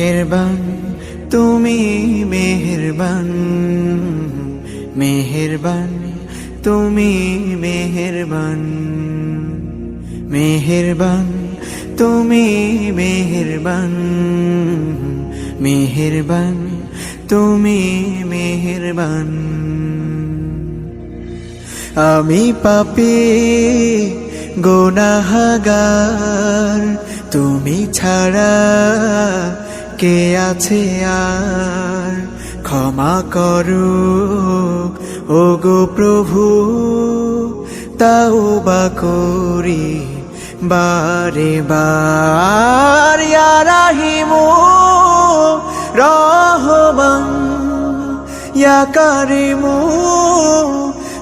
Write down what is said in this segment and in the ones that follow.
মেহেরবান তুমি মেহেরবান, মেহেরবান তুমি মেহেরবান, মেহেরবান তুমি মেহেরবান, মেহেরবান তুমি মেহেরবান। আমি পাপী গুনাহগার, তুমি ছাড়া কে আছে আর? ক্ষমা করো ওগো প্রভু, তাওবা করি বারে বার। ইয়া রাহিমু রহমান, ইয়া কারিমু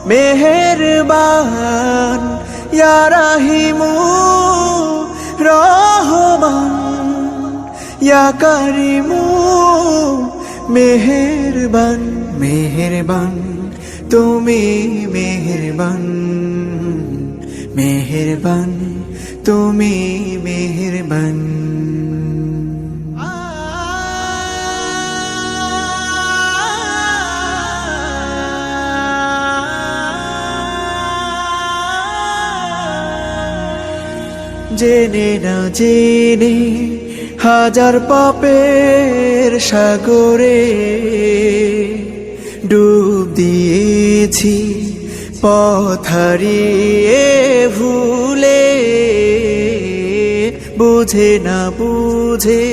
মেহেরবান, ইয়া রাহিমু রহমান, ইয়া কারিমু মেহেরবান। মেহেরবান তুমি মেহেরবান, মেহেরবান তুমি মেহেরবান। জেনে না জেনে হাজার পাপের সাগরে ডুব দিয়েছি, পথ হারিয়ে ভুলে। বুঝে না বুঝে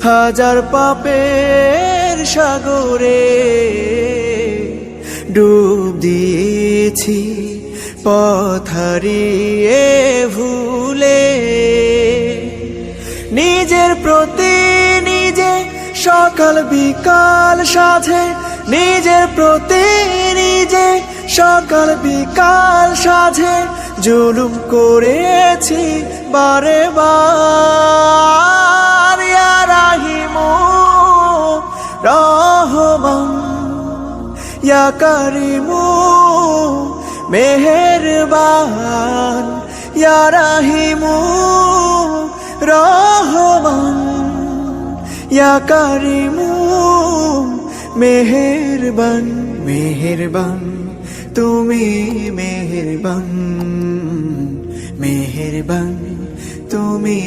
হাজার পাপের সাগরে ডুব দিয়েছি, পথ হারিয়ে ভুলে। নিজের প্রতি নিজে সকাল বিকাল সাধে, নিজের প্রতি নিজে সকাল বিকাল সাধে জুলুম করেছি বারে বার। ইয়া রাহিমু রহমান, ইয়া কারিমু মেহেরবান, ইয়া রাহিমু রহমান, ইয়া কারিমু মেহেরবান। মেহেরবান তুমি মেহেরবান, মেহেরবান তুমি